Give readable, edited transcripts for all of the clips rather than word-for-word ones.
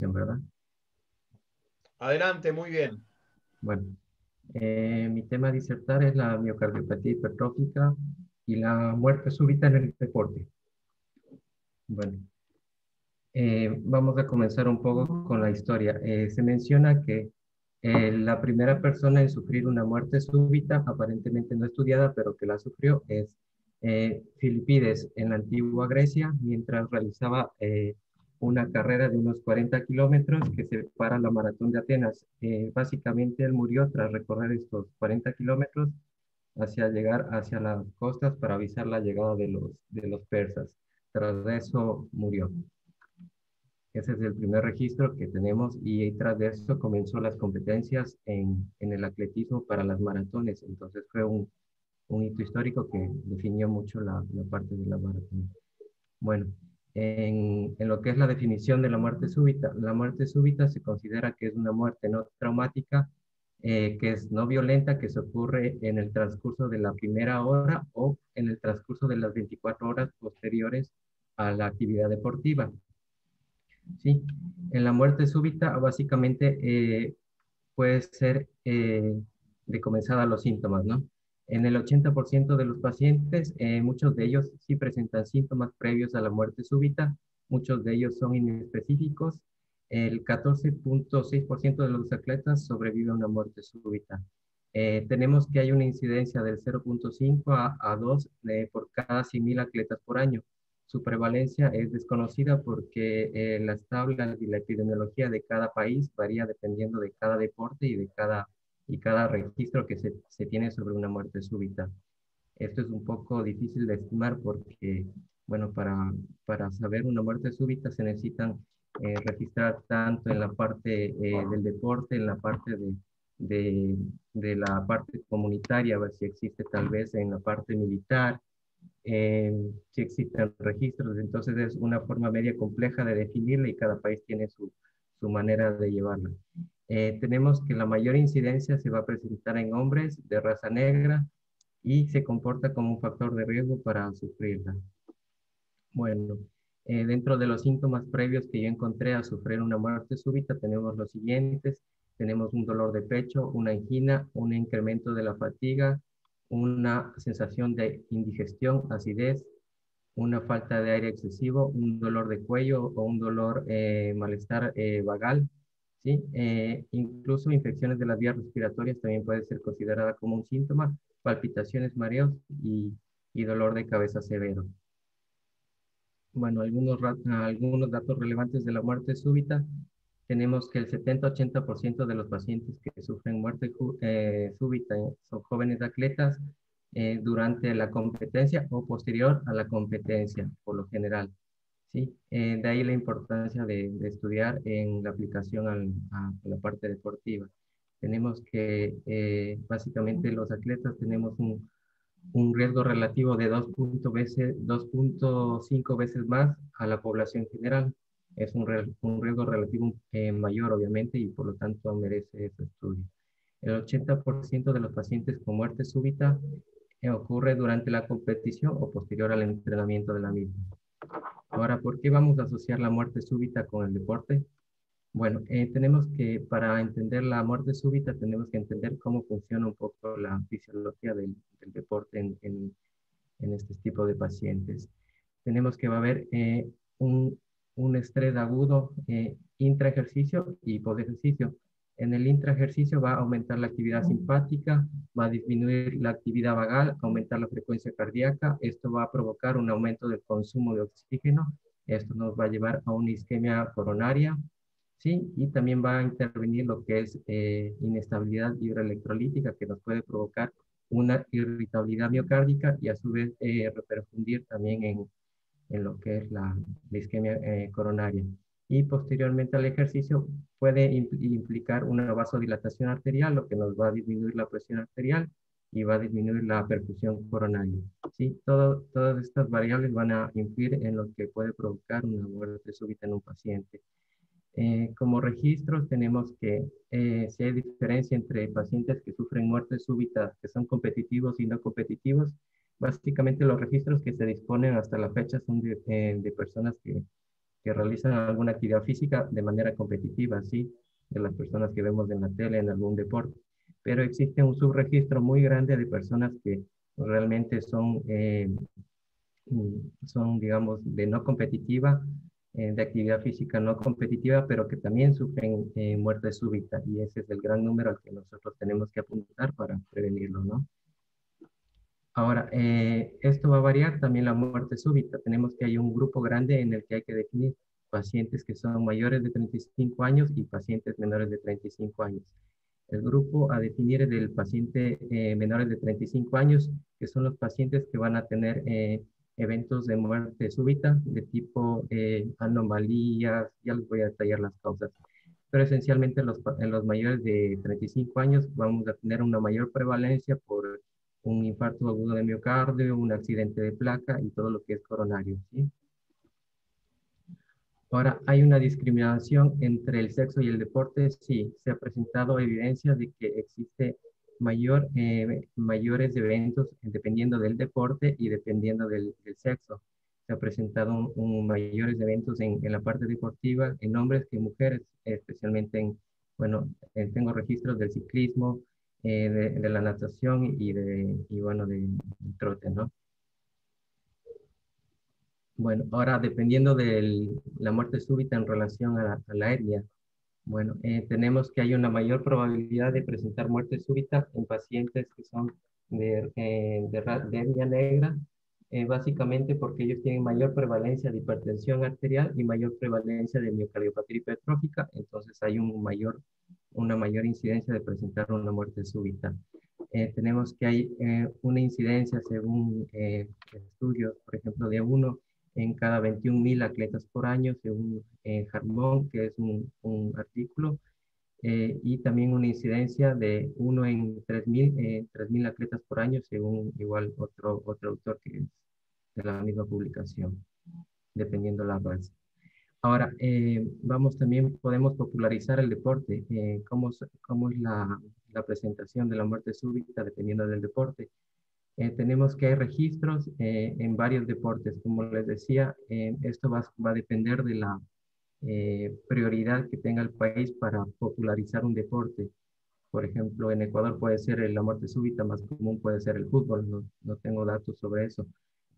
¿verdad? Adelante, muy bien. Bueno, mi tema a disertar es la miocardiopatía hipertrófica y la muerte súbita en el deporte. Bueno, vamos a comenzar un poco con la historia. Se menciona que la primera persona en sufrir una muerte súbita, aparentemente no estudiada, pero que la sufrió, es Filipides en la antigua Grecia, mientras realizaba una carrera de unos 40 kilómetros que separa la maratón de Atenas. Básicamente él murió tras recorrer estos 40 kilómetros hacia llegar hacia las costas para avisar la llegada de los persas. Tras eso murió. Ese es el primer registro que tenemos y tras de eso comenzó las competencias en el atletismo para las maratones. Entonces fue un hito histórico que definió mucho la parte de la maratón. Bueno, en lo que es la definición de la muerte súbita se considera que es una muerte no traumática, que es no violenta, que se ocurre en el transcurso de la primera hora o en el transcurso de las 24 horas posteriores a la actividad deportiva. Sí, en la muerte súbita básicamente puede ser de comenzada los síntomas, ¿no? En el 80% de los pacientes, muchos de ellos sí presentan síntomas previos a la muerte súbita, muchos de ellos son inespecíficos. El 14.6% de los atletas sobrevive a una muerte súbita. Tenemos que hay una incidencia del 0.5 a 2 por cada 100.000 atletas por año. Su prevalencia es desconocida porque las tablas y la epidemiología de cada país varía dependiendo de cada deporte y cada registro que se tiene sobre una muerte súbita. Esto es un poco difícil de estimar porque, bueno, para saber una muerte súbita se necesitan registrar tanto en la parte del deporte, en la parte de, de la parte comunitaria, a ver si existe tal vez en la parte militar, si existen registros, entonces es una forma media compleja de definirla y cada país tiene su manera de llevarla. Tenemos que la mayor incidencia se va a presentar en hombres de raza negra y se comporta como un factor de riesgo para sufrirla. Bueno, dentro de los síntomas previos que yo encontré a sufrir una muerte súbita, tenemos los siguientes. Tenemos un dolor de pecho, una angina, un incremento de la fatiga, una sensación de indigestión, acidez, una falta de aire excesivo, un dolor de cuello o un dolor, malestar vagal, ¿sí? Incluso infecciones de las vías respiratorias también puede ser considerada como un síntoma, palpitaciones, mareos y dolor de cabeza severo. Bueno, algunos datos relevantes de la muerte súbita. Tenemos que el 70-80% de los pacientes que sufren muerte súbita son jóvenes atletas durante la competencia o posterior a la competencia, por lo general. ¿Sí? De ahí la importancia de estudiar en la aplicación a la parte deportiva. Tenemos que básicamente los atletas tenemos un riesgo relativo de 2.5 veces más a la población general. Es un riesgo relativo mayor, obviamente, y por lo tanto merece ese estudio. El 80% de los pacientes con muerte súbita ocurre durante la competición o posterior al entrenamiento de la misma. Ahora, ¿por qué vamos a asociar la muerte súbita con el deporte? Bueno, tenemos que, para entender la muerte súbita, tenemos que entender cómo funciona un poco la fisiología del deporte en este tipo de pacientes. Tenemos que va a haber un estrés agudo intraejercicio y postejercicio. En el intraejercicio va a aumentar la actividad simpática, va a disminuir la actividad vagal, aumentar la frecuencia cardíaca. Esto va a provocar un aumento del consumo de oxígeno. Esto nos va a llevar a una isquemia coronaria, ¿sí? Y también va a intervenir lo que es inestabilidad hidroelectrolítica que nos puede provocar una irritabilidad miocárdica y a su vez reperfundir también en lo que es la isquemia coronaria. Y posteriormente al ejercicio puede implicar una vasodilatación arterial, lo que nos va a disminuir la presión arterial y va a disminuir la perfusión coronaria. ¿Sí? Todas estas variables van a influir en lo que puede provocar una muerte súbita en un paciente. Como registros tenemos que si hay diferencia entre pacientes que sufren muerte súbita, que son competitivos y no competitivos, básicamente los registros que se disponen hasta la fecha son de personas que realizan alguna actividad física de manera competitiva, ¿sí? De las personas que vemos en la tele, en algún deporte. Pero existe un subregistro muy grande de personas que realmente son, digamos, de no competitiva, de actividad física no competitiva, pero que también sufren muerte súbita. Y ese es el gran número al que nosotros tenemos que apuntar para prevenirlo, ¿no? Ahora, esto va a variar también la muerte súbita. Tenemos que hay un grupo grande en el que hay que definir pacientes que son mayores de 35 años y pacientes menores de 35 años. El grupo a definir es del paciente menores de 35 años, que son los pacientes que van a tener eventos de muerte súbita de tipo anomalías, ya les voy a detallar las causas. Pero esencialmente en los mayores de 35 años vamos a tener una mayor prevalencia por un infarto agudo de miocardio, un accidente de placa y todo lo que es coronario, ¿sí? Ahora, ¿hay una discriminación entre el sexo y el deporte? Sí, se ha presentado evidencia de que existe mayores eventos dependiendo del deporte y dependiendo del sexo. Se ha presentado mayores eventos en la parte deportiva en hombres que en mujeres, especialmente bueno, tengo registros del ciclismo, de la natación bueno, del trote, ¿no? Bueno, ahora dependiendo de la muerte súbita en relación a la etnia, bueno, tenemos que hay una mayor probabilidad de presentar muerte súbita en pacientes que son de etnia negra, básicamente porque ellos tienen mayor prevalencia de hipertensión arterial y mayor prevalencia de miocardiopatía hipertrófica, entonces hay una mayor incidencia de presentar una muerte súbita. Tenemos que hay una incidencia según estudios, por ejemplo, de uno en cada 21.000 atletas por año, según Harmon, que es un artículo, y también una incidencia de uno en 3.000 atletas por año, según igual otro autor que es de la misma publicación, dependiendo la raza. Ahora, podemos popularizar el deporte. ¿Cómo es la presentación de la muerte súbita dependiendo del deporte? Tenemos que hay registros en varios deportes. Como les decía, esto va a depender de la prioridad que tenga el país para popularizar un deporte. Por ejemplo, en Ecuador puede ser la muerte súbita más común, puede ser el fútbol, no tengo datos sobre eso.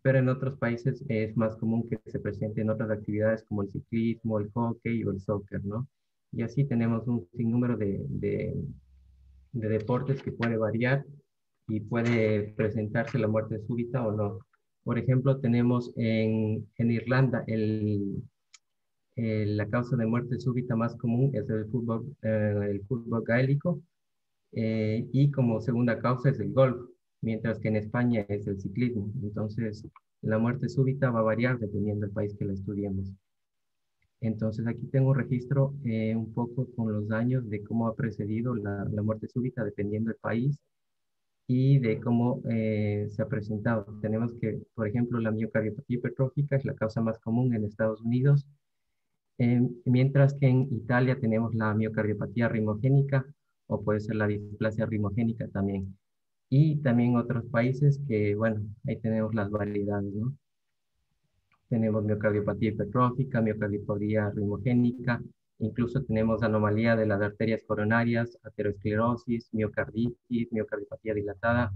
Pero en otros países es más común que se presenten otras actividades como el ciclismo, el hockey o el soccer, ¿no? Y así tenemos un sinnúmero de deportes que puede variar y puede presentarse la muerte súbita o no. Por ejemplo, tenemos en Irlanda la causa de muerte súbita más común es el fútbol gaélico y como segunda causa es el golf, mientras que en España es el ciclismo. Entonces, la muerte súbita va a variar dependiendo del país que la estudiemos. Entonces, aquí tengo un registro un poco con los años de cómo ha precedido la muerte súbita dependiendo del país y de cómo se ha presentado. Tenemos que, por ejemplo, la miocardiopatía hipertrófica es la causa más común en Estados Unidos, mientras que en Italia tenemos la miocardiopatía rimogénica o puede ser la displasia rimogénica también. Y también otros países que, bueno, ahí tenemos las variedades, ¿no? Tenemos miocardiopatía hipertrófica, miocardiopatía rimogénica, incluso tenemos anomalía de las arterias coronarias, aterosclerosis, miocarditis, miocardiopatía dilatada,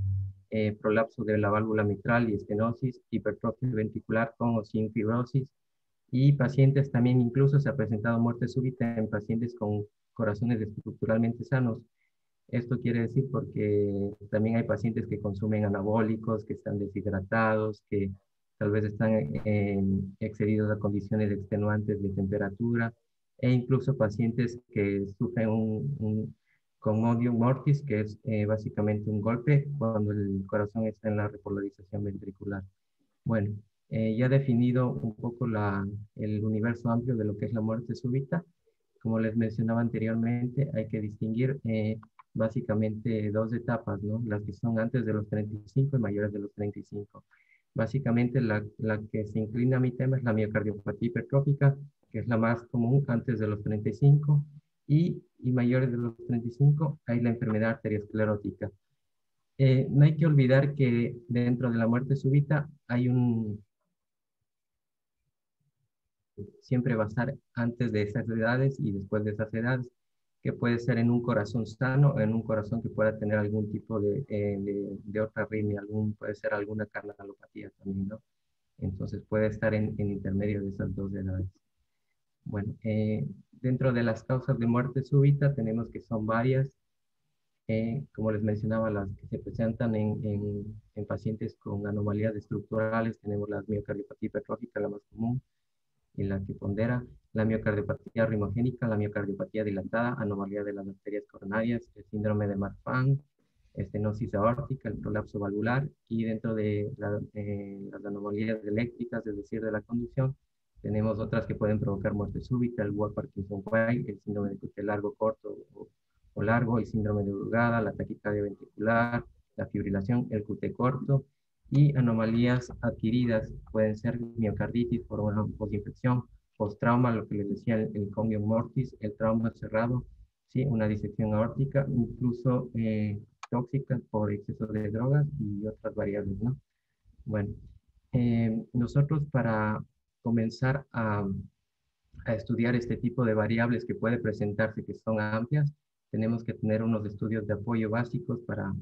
prolapso de la válvula mitral y estenosis, hipertrofia ventricular con o sin fibrosis, y pacientes también incluso se ha presentado muerte súbita en pacientes con corazones estructuralmente sanos. Esto quiere decir porque también hay pacientes que consumen anabólicos, que están deshidratados, que tal vez están excedidos a condiciones extenuantes de temperatura, e incluso pacientes que sufren conmodio mortis, que es básicamente un golpe cuando el corazón está en la repolarización ventricular. Bueno, ya definido un poco el universo amplio de lo que es la muerte súbita, como les mencionaba anteriormente, hay que distinguir básicamente dos etapas, ¿no? Las que son antes de los 35 y mayores de los 35. Básicamente la que se inclina a mi tema es la miocardiopatía hipertrófica, que es la más común antes de los 35, y mayores de los 35 hay la enfermedad arteriosclerótica. No hay que olvidar que dentro de la muerte súbita hay siempre va a estar antes de esas edades y después de esas edades, que puede ser en un corazón sano o en un corazón que pueda tener algún tipo de otra arritmia, puede ser alguna cardiopatía también, ¿no? Entonces puede estar en intermedio de esas dos edades. Bueno, dentro de las causas de muerte súbita tenemos que son varias, como les mencionaba, las que se presentan en pacientes con anomalías estructurales. Tenemos la miocardiopatía hipertrófica, la más común, y la que pondera, la miocardiopatía rimogénica, la miocardiopatía dilatada, anomalía de las arterias coronarias, el síndrome de Marfan, estenosis aórtica, el prolapso valvular, y dentro de las anomalías eléctricas, es decir, de la conducción, tenemos otras que pueden provocar muerte súbita, el Parkinson-White, el síndrome de QT largo, corto o largo, el síndrome de Brugada, la taquicardia ventricular, la fibrilación, el QT corto, y anomalías adquiridas pueden ser miocarditis por una postinfección, postrauma, lo que les decía, el congium mortis, el trauma cerrado, ¿sí? Una disección aórtica, incluso tóxicas por exceso de drogas y otras variables, ¿no? Bueno, nosotros para comenzar a estudiar este tipo de variables que puede presentarse, que son amplias, tenemos que tener unos estudios de apoyo básicos para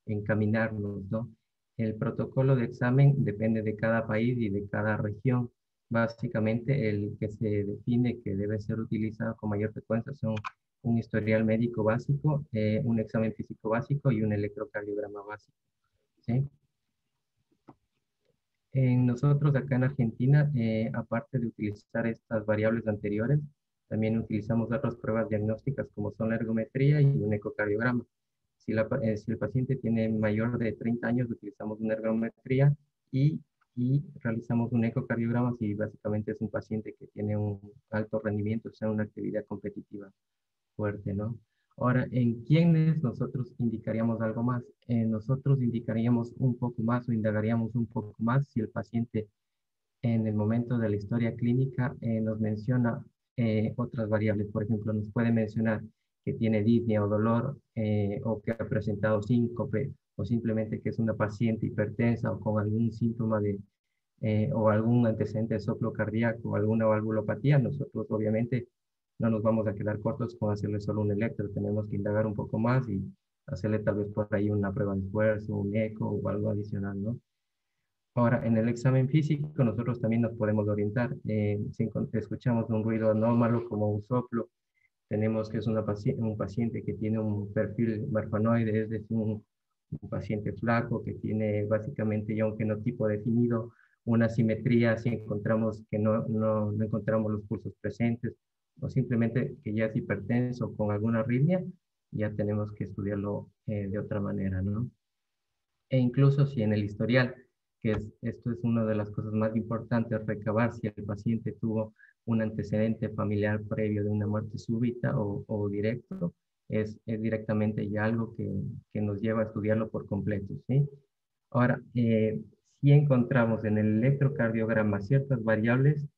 encaminarnos, ¿no? El protocolo de examen depende de cada país y de cada región. Básicamente, el que se define que debe ser utilizado con mayor frecuencia son un historial médico básico, un examen físico básico y un electrocardiograma básico, ¿sí? Nosotros acá en Argentina, aparte de utilizar estas variables anteriores, también utilizamos otras pruebas diagnósticas como son la ergometría y un ecocardiograma. Si el paciente tiene mayor de 30 años, utilizamos una ergometría y, y realizamos un ecocardiograma si básicamente es un paciente que tiene un alto rendimiento, o sea, una actividad competitiva fuerte, ¿no? Ahora, ¿en quiénes nosotros indicaríamos algo más? Nosotros indicaríamos un poco más o indagaríamos un poco más si el paciente en el momento de la historia clínica nos menciona otras variables. Por ejemplo, nos puede mencionar que tiene disnea o dolor o que ha presentado síncope o simplemente que es una paciente hipertensa o con algún síntoma o algún antecedente de soplo cardíaco o alguna valvulopatía. Nosotros obviamente no nos vamos a quedar cortos con hacerle solo un electro, tenemos que indagar un poco más y hacerle tal vez por ahí una prueba de esfuerzo, un eco o algo adicional, ¿no? Ahora, en el examen físico nosotros también nos podemos orientar. Si escuchamos un ruido anómalo como un soplo, tenemos que es un paciente que tiene un perfil marfanoide, es decir, un paciente flaco que tiene básicamente ya un genotipo definido, una simetría, si encontramos que no encontramos los pulsos presentes, o simplemente que ya es hipertenso con alguna arritmia, ya tenemos que estudiarlo de otra manera, ¿no? E incluso si en el historial, esto es una de las cosas más importantes, recabar si el paciente tuvo un antecedente familiar previo de una muerte súbita o directo, es directamente ya algo que nos lleva a estudiarlo por completo, ¿sí? Ahora, si encontramos en el electrocardiograma ciertas variables,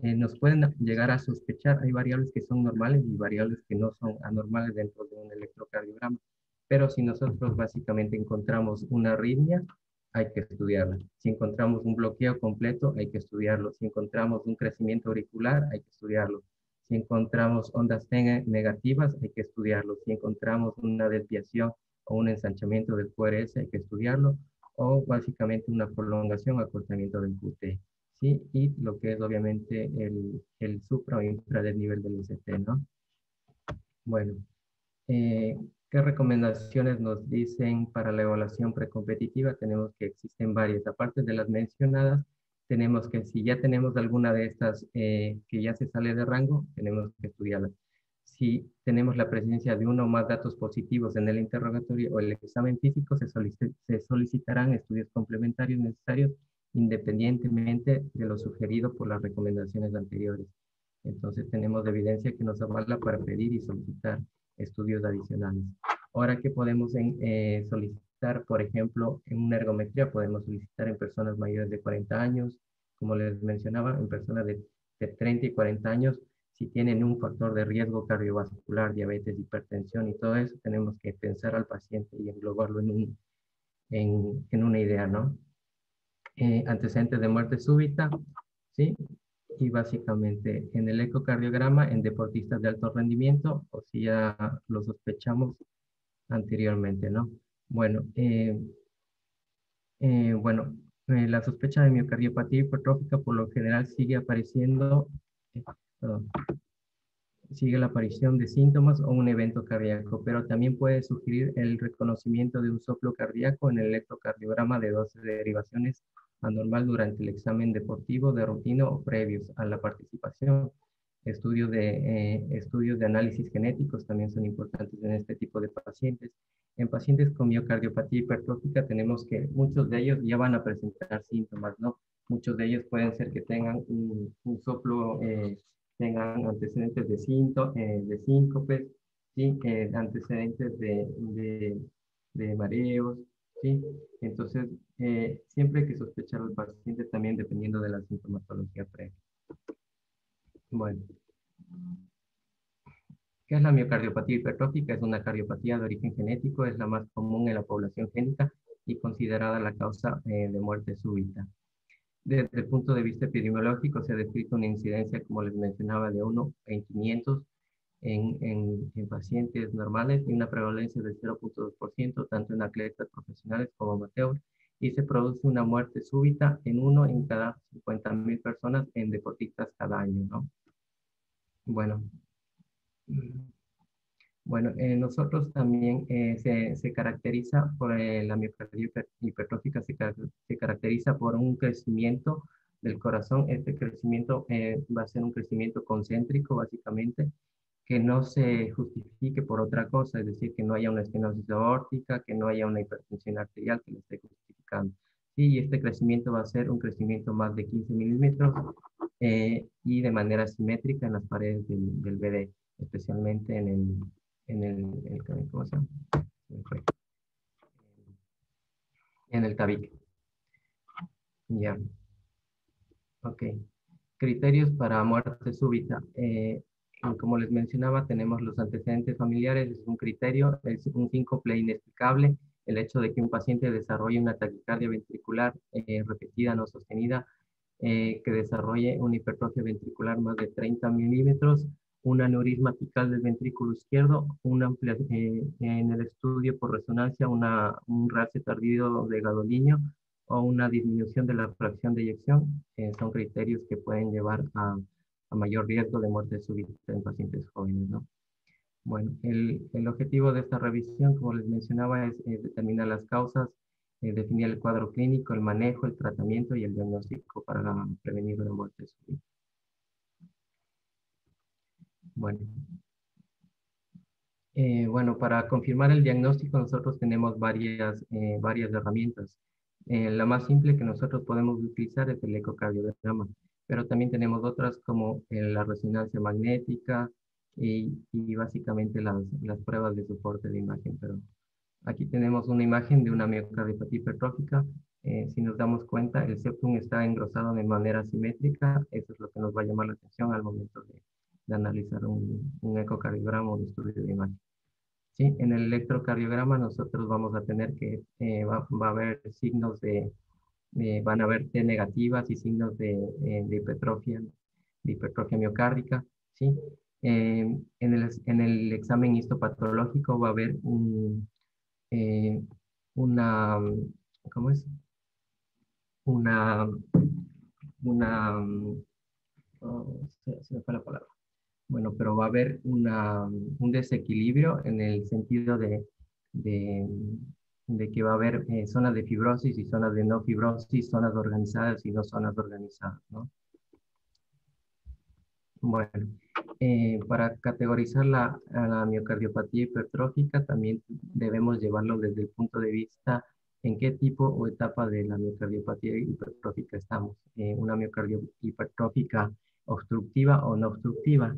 nos pueden llegar a sospechar, hay variables que son normales y variables que no son anormales dentro de un electrocardiograma. Pero si nosotros básicamente encontramos una arritmia, hay que estudiarla. Si encontramos un bloqueo completo, hay que estudiarlo. Si encontramos un crecimiento auricular, hay que estudiarlo. Si encontramos ondas negativas, hay que estudiarlo. Si encontramos una desviación o un ensanchamiento del QRS, hay que estudiarlo. O básicamente una prolongación o acortamiento del QT. ¿Sí? Y lo que es obviamente el supra o infra del nivel del UCT, ¿no? Bueno, ¿qué recomendaciones nos dicen para la evaluación precompetitiva? Tenemos que existen varias. Aparte de las mencionadas, tenemos que si ya tenemos alguna de estas que ya se sale de rango, tenemos que estudiarla. Si tenemos la presencia de uno o más datos positivos en el interrogatorio o el examen físico, se solicitarán estudios complementarios necesarios independientemente de lo sugerido por las recomendaciones anteriores. Entonces tenemos evidencia que nos avala para pedir y solicitar estudios adicionales. Ahora que podemos solicitar, por ejemplo, en una ergometría, podemos solicitar en personas mayores de 40 años, como les mencionaba, en personas de 30 y 40 años, si tienen un factor de riesgo cardiovascular, diabetes, hipertensión y todo eso, tenemos que pensar al paciente y englobarlo en una idea, ¿no? Antecedentes de muerte súbita, ¿sí? Y básicamente en el ecocardiograma, en deportistas de alto rendimiento, o si ya lo sospechamos anteriormente, ¿no? Bueno, bueno, la sospecha de miocardiopatía hipertrófica por lo general sigue apareciendo, perdón, sigue la aparición de síntomas o un evento cardíaco, pero también puede sugerir el reconocimiento de un soplo cardíaco en el electrocardiograma de 12 derivaciones anormal durante el examen deportivo de rutina o previos a la participación. Estudios de análisis genéticos también son importantes en este tipo de pacientes. En pacientes con miocardiopatía hipertrófica tenemos que muchos de ellos ya van a presentar síntomas, ¿no? Muchos de ellos pueden ser que tengan un soplo, tengan antecedentes de síncopes, ¿sí? Antecedentes de mareos, ¿sí? Entonces, siempre hay que sospechar al paciente también dependiendo de la sintomatología previa. Bueno, ¿qué es la miocardiopatía hipertrófica? Es una cardiopatía de origen genético, es la más común en la población génica y considerada la causa de muerte súbita. Desde el punto de vista epidemiológico, se ha descrito una incidencia, como les mencionaba, de 1 en 500 en pacientes normales y una prevalencia del 0.2%, tanto en atletas profesionales como amateurs, y se produce una muerte súbita en 1 en cada 50.000 personas en deportistas cada año, ¿no? Bueno, bueno, nosotros también se caracteriza por la miocardia hipertrófica, se caracteriza por un crecimiento del corazón. Este crecimiento va a ser un crecimiento concéntrico, básicamente, que no se justifique por otra cosa, es decir, que no haya una estenosis aórtica, que no haya una hipertensión arterial que lo esté justificando. Sí, y este crecimiento va a ser un crecimiento más de 15 milímetros y de manera simétrica en las paredes del BD, especialmente ¿cómo se llama? En el tabique. Ya, ok. Criterios para muerte súbita. Como les mencionaba, tenemos los antecedentes familiares, es un criterio, es un síncope inexplicable, el hecho de que un paciente desarrolle una taquicardia ventricular repetida, no sostenida, que desarrolle una hipertrofia ventricular más de 30 milímetros, un aneurisma apical del ventrículo izquierdo, en el estudio por resonancia, un RASE tardío de gadolinio o una disminución de la fracción de eyección, son criterios que pueden llevar a mayor riesgo de muerte súbita en pacientes jóvenes, ¿no? Bueno, el objetivo de esta revisión, como les mencionaba, es determinar las causas, definir el cuadro clínico, el manejo, el tratamiento y el diagnóstico para prevenir la muerte súbita. Bueno, bueno, para confirmar el diagnóstico nosotros tenemos varias herramientas. La más simple que nosotros podemos utilizar es el ecocardiograma, pero también tenemos otras como la resonancia magnética y básicamente las pruebas de soporte de imagen. Pero aquí tenemos una imagen de una miocardiopatía hipertrófica. Si nos damos cuenta, el septum está engrosado de manera simétrica. Eso es lo que nos va a llamar la atención al momento de analizar un ecocardiograma o un estudio de imagen. Sí, en el electrocardiograma nosotros vamos a tener que, va a haber signos van a haber T negativas y signos de hipertrofia miocárdica, ¿sí? En el examen histopatológico va a haber eh, una, ¿cómo es? Una, una, oh, se me fue la palabra. Bueno, pero va a haber un desequilibrio en el sentido de, de que va a haber zonas de fibrosis y zonas de no fibrosis, zonas organizadas y no zonas organizadas, ¿no? Bueno, para categorizar a la miocardiopatía hipertrófica también debemos llevarlo desde el punto de vista en qué tipo o etapa de la miocardiopatía hipertrófica estamos. Una miocardiopatía hipertrófica obstructiva o no obstructiva.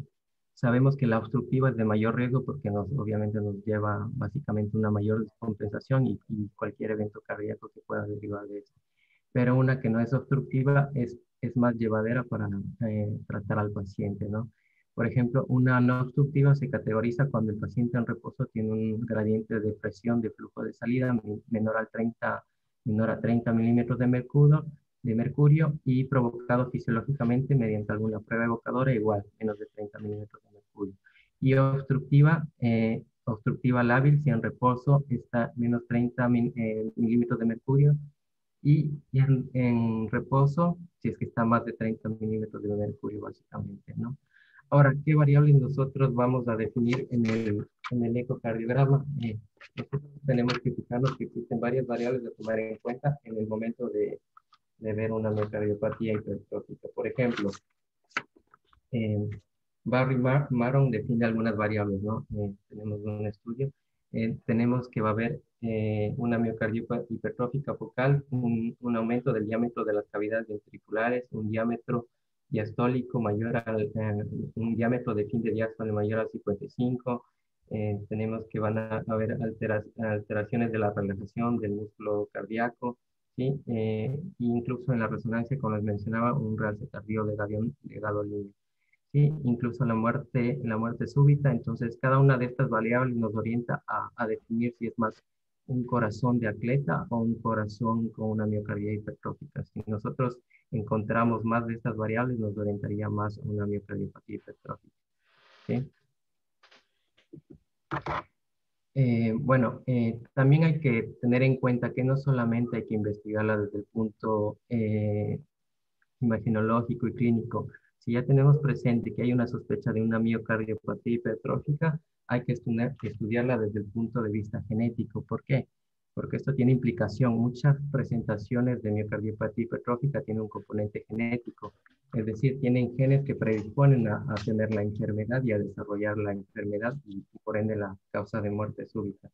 Sabemos que la obstructiva es de mayor riesgo porque obviamente nos lleva básicamente una mayor descompensación y cualquier evento cardíaco que pueda derivar de eso. Pero una que no es obstructiva es más llevadera para tratar al paciente, ¿no? Por ejemplo, una no obstructiva se categoriza cuando el paciente en reposo tiene un gradiente de presión de flujo de salida menor a 30 milímetros de mercurio de mercurio y provocado fisiológicamente mediante alguna prueba evocadora igual, menos de 30 milímetros de mercurio. Y obstructiva lábil si en reposo está menos 30 milímetros de mercurio y en reposo si es que está más de 30 milímetros de mercurio básicamente, ¿no? Ahora, ¿qué variables nosotros vamos a definir en el ecocardiograma? Nosotros tenemos que fijarnos que existen varias variables a tomar en cuenta en el momento de ver una miocardiopatía hipertrófica. Por ejemplo, eh, Maron define algunas variables, ¿no? Tenemos un estudio. Tenemos que va a haber una miocardiopatia hipertrófica focal, un aumento del diámetro de las cavidades ventriculares, un diámetro diastólico mayor un diámetro de fin de diástole mayor al 55. Tenemos que van a haber alteraciones de la relajación del músculo cardíaco, ¿sí? Incluso en la resonancia, como les mencionaba, un realce tardío de gadolínea. Sí, incluso la muerte súbita. Entonces, cada una de estas variables nos orienta a definir si es más un corazón de atleta o un corazón con una miocardía hipertrófica. Si nosotros encontramos más de estas variables, nos orientaría más a una miocardiopatía hipertrófica. ¿Sí? También hay que tener en cuenta que no solamente hay que investigarla desde el punto imaginológico y clínico. Si ya tenemos presente que hay una sospecha de una miocardiopatía hipertrófica, hay que estudiarla desde el punto de vista genético. ¿Por qué? Porque esto tiene implicación. Muchas presentaciones de miocardiopatía hipertrófica tienen un componente genético, es decir, tienen genes que predisponen a tener la enfermedad y a desarrollar la enfermedad y por ende la causa de muerte súbita.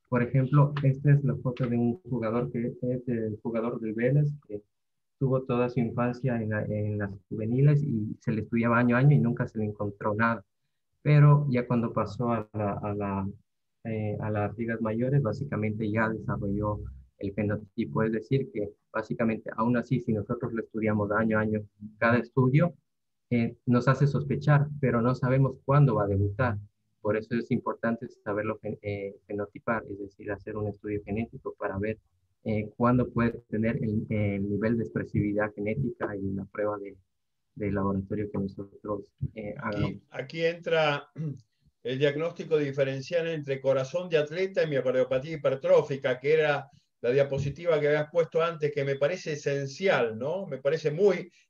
Por ejemplo, esta es la foto de un jugador que es el jugador del Vélez, que tuvo toda su infancia en las juveniles y se le estudiaba año a año y nunca se le encontró nada. Pero ya cuando pasó a las ligas mayores, básicamente ya desarrolló el fenotipo. Es decir, que básicamente, aún así, si nosotros lo estudiamos año a año, cada estudio nos hace sospechar, pero no sabemos cuándo va a debutar. Por eso es importante saberlo fenotipar, es decir, hacer un estudio genético para ver cuándo puede tener el nivel de expresividad genética y la prueba de laboratorio que nosotros hagamos. Aquí entra el diagnóstico diferencial entre corazón de atleta y miocardiopatía hipertrófica, que era la diapositiva que habías puesto antes, que me parece esencial, ¿no? Me parece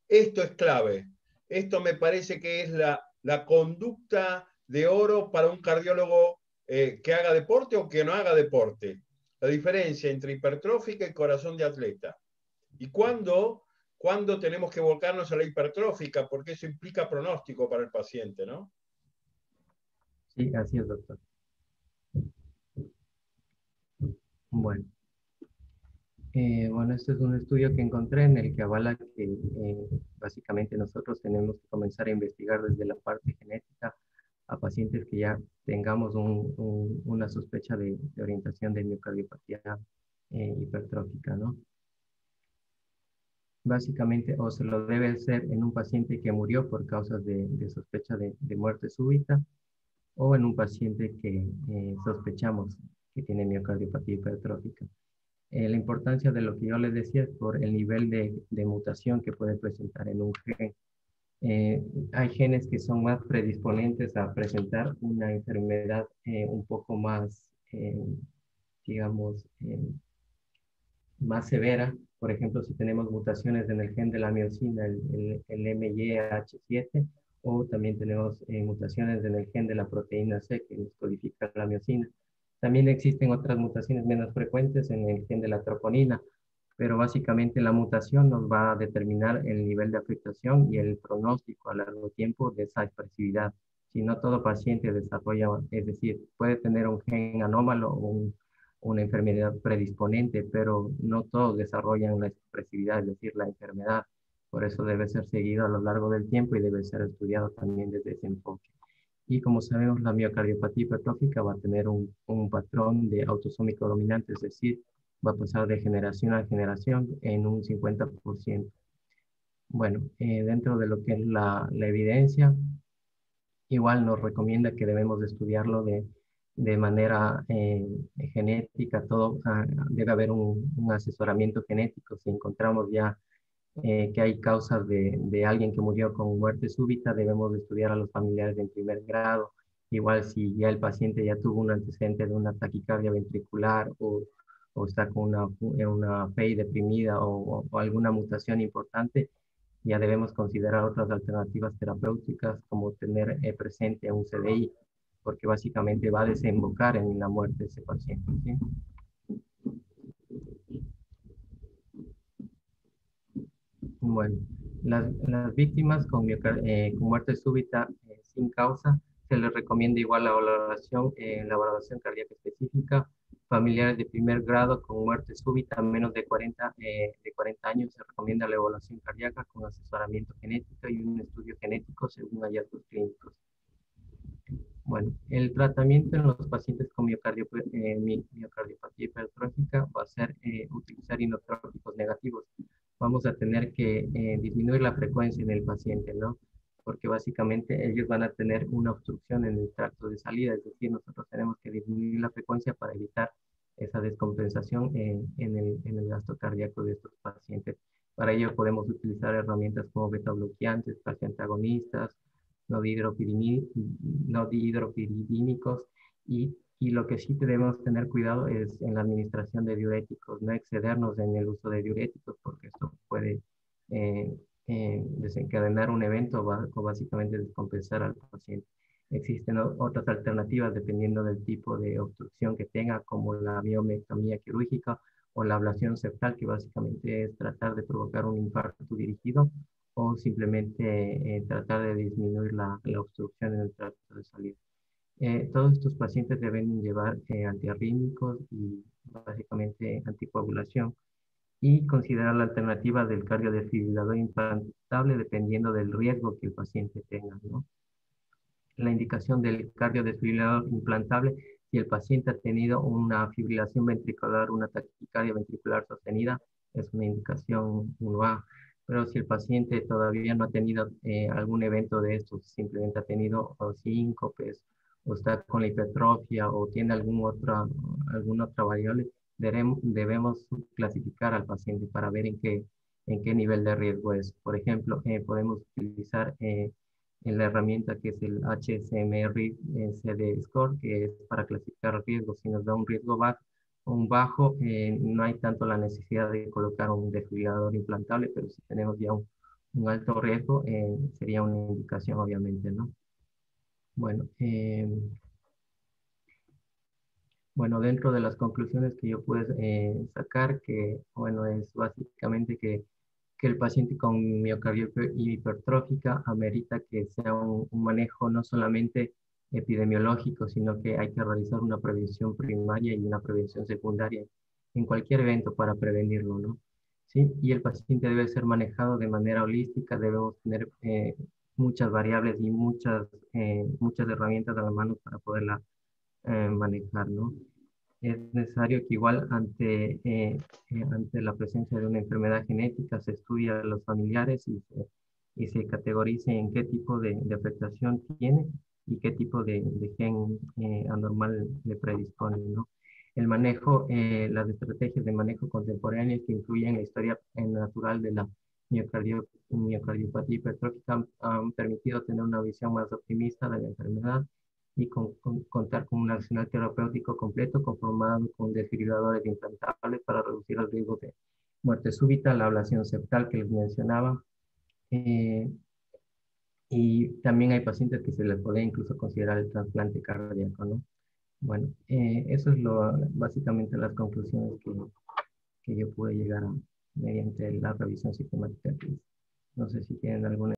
esto es clave. Esto me parece que es la conducta de oro para un cardiólogo que haga deporte o que no haga deporte. La diferencia entre hipertrófica y corazón de atleta. Y cuándo tenemos que volcarnos a la hipertrófica, porque eso implica pronóstico para el paciente, ¿no? Sí, así es, doctor. Bueno. Este es un estudio que encontré en el que avala que básicamente nosotros tenemos que comenzar a investigar desde la parte genética a pacientes que ya tengamos una sospecha de orientación de miocardiopatía hipertrófica, ¿no? Básicamente, o se lo debe hacer en un paciente que murió por causas de sospecha de muerte súbita o en un paciente que sospechamos que tiene miocardiopatía hipertrófica. La importancia de lo que yo les decía es por el nivel de mutación que puede presentar en un gen. Hay genes que son más predisponentes a presentar una enfermedad un poco más, digamos, más severa. Por ejemplo, si tenemos mutaciones en el gen de la miocina, el MYH7, o también tenemos mutaciones en el gen de la proteína C que nos codifica la miocina. También existen otras mutaciones menos frecuentes en el gen de la troponina, pero básicamente la mutación nos va a determinar el nivel de afectación y el pronóstico a largo tiempo de esa expresividad. Si no todo paciente desarrolla, es decir, puede tener un gen anómalo o una enfermedad predisponente, pero no todos desarrollan la expresividad, es decir, la enfermedad. Por eso debe ser seguido a lo largo del tiempo y debe ser estudiado también desde ese enfoque. Y como sabemos, la miocardiopatía hipertrófica va a tener un patrón de autosómico dominante, es decir, va a pasar de generación a generación en un 50%. Bueno, dentro de lo que es la evidencia, igual nos recomienda que debemos estudiarlo de manera genética, debe haber un asesoramiento genético si encontramos ya que hay causas de alguien que murió con muerte súbita, debemos de estudiar a los familiares en primer grado. Igual si ya el paciente ya tuvo un antecedente de una taquicardia ventricular o está con una FEI deprimida o alguna mutación importante, ya debemos considerar otras alternativas terapéuticas como tener presente un CDI, porque básicamente va a desembocar en la muerte de ese paciente, ¿sí? Bueno, las víctimas con muerte súbita sin causa, se les recomienda igual la valoración cardíaca específica. Familiares de primer grado con muerte súbita a menos de 40 años, se recomienda la evaluación cardíaca con asesoramiento genético y un estudio genético según hallazgos clínicos. Bueno, el tratamiento en los pacientes con miocardiopatía hipertrófica va a ser utilizar inotrópicos negativos. Vamos a tener que disminuir la frecuencia en el paciente, ¿no? Porque básicamente ellos van a tener una obstrucción en el tracto de salida, es decir, nosotros tenemos que disminuir la frecuencia para evitar esa descompensación en el gasto cardíaco de estos pacientes. Para ello podemos utilizar herramientas como beta bloqueantes, calcio antagonistas, no dihidropiridínicos y lo que sí debemos tener cuidado es en la administración de diuréticos, no excedernos en el uso de diuréticos porque esto puede desencadenar un evento o básicamente descompensar al paciente. Existen otras alternativas dependiendo del tipo de obstrucción que tenga, como la miomectomía quirúrgica o la ablación septal, que básicamente es tratar de provocar un infarto dirigido o simplemente tratar de disminuir la obstrucción en el tracto de salida. Todos estos pacientes deben llevar antiarrítmicos y básicamente anticoagulación y considerar la alternativa del cardiodesfibrilador implantable dependiendo del riesgo que el paciente tenga, ¿no? La indicación del cardiodesfibrilador implantable si el paciente ha tenido una fibrilación ventricular, una taquicardia ventricular sostenida, es una indicación 1A. Pero si el paciente todavía no ha tenido algún evento de estos, simplemente ha tenido síncopes o está con la hipertrofia o tiene alguna otra variable, debemos clasificar al paciente para ver en qué nivel de riesgo es. Por ejemplo, podemos utilizar en la herramienta que es el HSMR CD Score, que es para clasificar riesgos. Si nos da un riesgo bajo, no hay tanto la necesidad de colocar un desfibrilador implantable, pero si tenemos ya un alto riesgo, sería una indicación, obviamente, ¿no? Bueno, bueno, dentro de las conclusiones que yo puedo sacar, que, bueno, es básicamente que el paciente con miocardiopatía hipertrófica amerita que sea un manejo no solamente epidemiológico, sino que hay que realizar una prevención primaria y una prevención secundaria en cualquier evento para prevenirlo, ¿no? ¿Sí? Y el paciente debe ser manejado de manera holística, debemos tener muchas variables y muchas herramientas a la mano para poderla manejar, ¿no? Es necesario que igual ante la presencia de una enfermedad genética se estudie a los familiares y se categorice en qué tipo de afectación tiene y qué tipo de gen anormal le predispone, ¿no? El manejo, las estrategias de manejo contemporáneas que incluyen la historia natural de la miocardiopatía hipertrófica han permitido tener una visión más optimista de la enfermedad y contar con un arsenal terapéutico completo conformado con desfibriladores implantables para reducir el riesgo de muerte súbita, la ablación septal que les mencionaba. eh, y también hay pacientes que se les puede incluso considerar el trasplante cardíaco, ¿no? Bueno, eso es básicamente las conclusiones que yo pude llegar a mediante la revisión sistemática. No sé si tienen alguna